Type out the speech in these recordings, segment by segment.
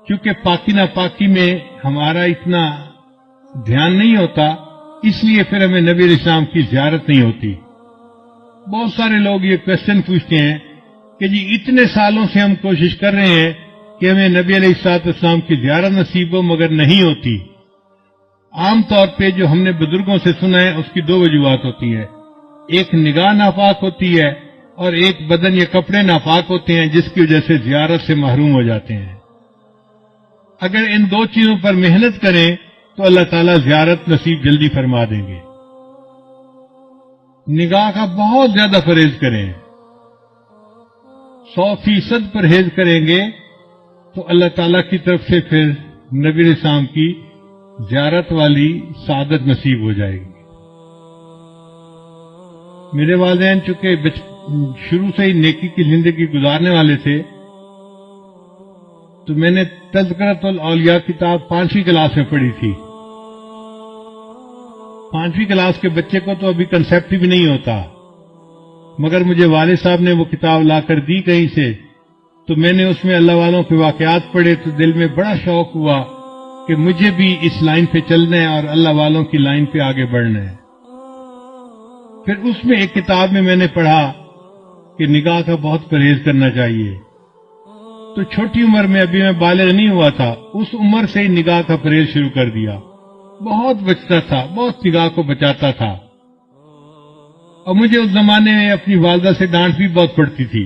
کیونکہ پاکی ناپاکی میں ہمارا اتنا دھیان نہیں ہوتا، اس لیے پھر ہمیں نبی علیہ السلام کی زیارت نہیں ہوتی۔ بہت سارے لوگ یہ کوشچن پوچھتے ہیں کہ جی اتنے سالوں سے ہم کوشش کر رہے ہیں کہ ہمیں نبی علیہ السلام کی زیارت نصیب ہو، مگر نہیں ہوتی۔ عام طور پہ جو ہم نے بزرگوں سے سنا ہے اس کی دو وجوہات ہوتی ہیں، ایک نگاہ ناپاک ہوتی ہے اور ایک بدن یا کپڑے ناپاک ہوتے ہیں، جس کی وجہ سے زیارت سے محروم ہو جاتے ہیں۔ اگر ان دو چیزوں پر محنت کریں تو اللہ تعالیٰ زیارت نصیب جلدی فرما دیں گے۔ نگاہ کا بہت زیادہ پرہیز کریں، 100% پرہیز کریں گے تو اللہ تعالیٰ کی طرف سے پھر نبی علیہ السلام کی زیارت والی سعادت نصیب ہو جائے گی۔ میرے والدین چونکہ شروع سے ہی نیکی کی زندگی گزارنے والے تھے، تو میں نے تذکرۃ الاولیاء کتاب 5ویں کلاس میں پڑھی تھی۔ 5ویں کلاس کے بچے کو تو ابھی کنسیپٹ بھی نہیں ہوتا، مگر مجھے والد صاحب نے وہ کتاب لا کر دی کہیں سے، تو میں نے اس میں اللہ والوں کے واقعات پڑھے تو دل میں بڑا شوق ہوا کہ مجھے بھی اس لائن پہ چلنا ہے اور اللہ والوں کی لائن پہ آگے بڑھنا ہے۔ پھر اس میں ایک کتاب میں نے پڑھا کہ نگاہ کا بہت پرہیز کرنا چاہیے۔ تو چھوٹی عمر میں، ابھی میں بالغ نہیں ہوا تھا، اس عمر سے ہی نگاہ کا پرہیز شروع کر دیا۔ بہت بچتا تھا، بہت نگاہ کو بچاتا تھا، اور مجھے اس زمانے میں اپنی والدہ سے ڈانٹ بھی بہت پڑتی تھی۔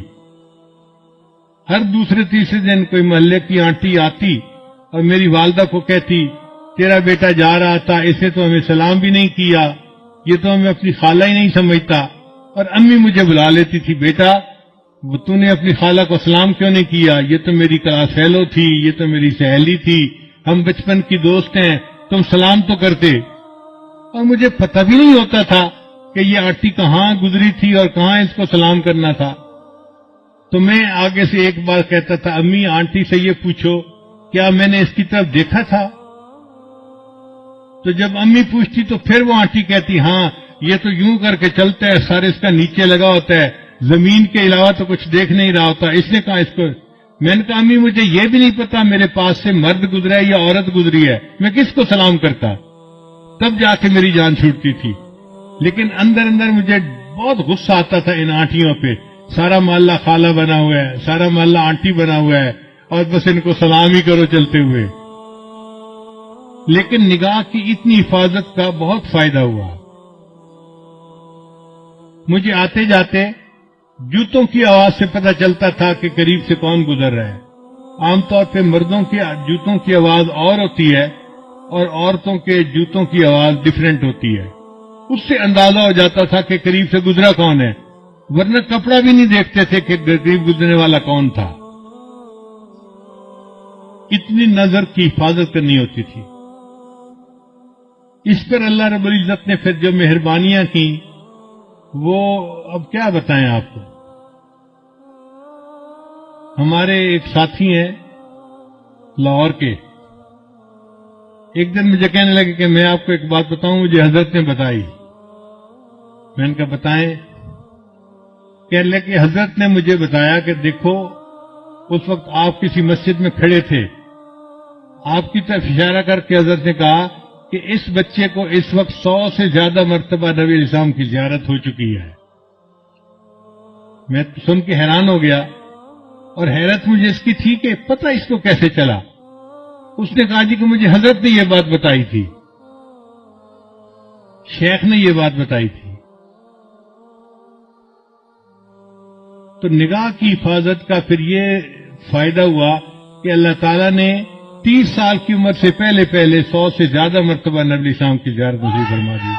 ہر دوسرے تیسرے دن کوئی محلے کی آنٹی آتی اور میری والدہ کو کہتی، تیرا بیٹا جا رہا تھا، اس نے تو ہمیں سلام بھی نہیں کیا، یہ تو ہمیں اپنی خالہ ہی نہیں سمجھتا۔ اور امی مجھے بلا لیتی تھی، بیٹا وہ تو نے اپنی خالہ کو سلام کیوں نہیں کیا، یہ تو میری کلاس فیلو تھی، یہ تو میری سہیلی تھی، ہم بچپن کی دوست ہیں، تم سلام تو کرتے۔ اور مجھے پتہ بھی نہیں ہوتا تھا کہ یہ آنٹی کہاں گزری تھی اور کہاں اس کو سلام کرنا تھا۔ تو میں آگے سے ایک بار کہتا تھا، امی آنٹی سے یہ پوچھو کیا میں نے اس کی طرف دیکھا تھا؟ تو جب امی پوچھتی تو پھر وہ آنٹی کہتی، ہاں یہ تو یوں کر کے چلتا ہے، سارے اس کا نیچے لگا ہوتا ہے، زمین کے علاوہ تو کچھ دیکھ نہیں رہا ہوتا، اس نے کہا اس کو۔ میں نے کہا امی مجھے یہ بھی نہیں پتا میرے پاس سے مرد گزرا ہے یا عورت گزری ہے، میں کس کو سلام کرتا؟ تب جا کے میری جان چھوٹتی تھی۔ لیکن اندر اندر مجھے بہت غصہ آتا تھا ان آنٹیوں پہ، سارا محلہ خالہ بنا ہوا ہے، سارا محلہ آنٹی بنا ہوا ہے، اور بس ان کو سلام ہی کرو چلتے ہوئے۔ لیکن نگاہ کی اتنی حفاظت کا بہت فائدہ ہوا۔ مجھے آتے جاتے جوتوں کی آواز سے پتہ چلتا تھا کہ قریب سے کون گزر رہا ہے۔ عام طور پہ مردوں کے جوتوں کی آواز اور ہوتی ہے اور عورتوں کے جوتوں کی آواز ڈیفرنٹ ہوتی ہے، اس سے اندازہ ہو جاتا تھا کہ قریب سے گزرا کون ہے، ورنہ کپڑا بھی نہیں دیکھتے تھے کہ قریب گزرنے والا کون تھا۔ اتنی نظر کی حفاظت کرنی ہوتی تھی۔ اس پر اللہ رب العزت نے پھر جو مہربانیاں کی وہ اب کیا بتائیں آپ کو۔ ہمارے ایک ساتھی ہیں لاہور کے، ایک دن مجھے کہنے لگے کہ میں آپ کو ایک بات بتاؤں، مجھے حضرت نے بتائی۔ میں نے کہا بتائیں۔ کہنے لگے کہ حضرت نے مجھے بتایا کہ دیکھو اس وقت آپ کسی مسجد میں کھڑے تھے، آپ کی طرف اشارہ کر کے حضرت نے کہا کہ اس بچے کو اس وقت 100 سے زیادہ مرتبہ نبی علیہ السلام کی زیارت ہو چکی ہے۔ میں سن کے حیران ہو گیا، اور حیرت مجھے اس کی تھی کہ پتہ اس کو کیسے چلا۔ اس نے کہا جی کہ مجھے حضرت نے یہ بات بتائی تھی، شیخ نے یہ بات بتائی تھی۔ تو نگاہ کی حفاظت کا پھر یہ فائدہ ہوا کہ اللہ تعالیٰ نے 30 سال کی عمر سے پہلے 100 سے زیادہ مرتبہ نبی السلام کی زیارت نصیب فرما دی۔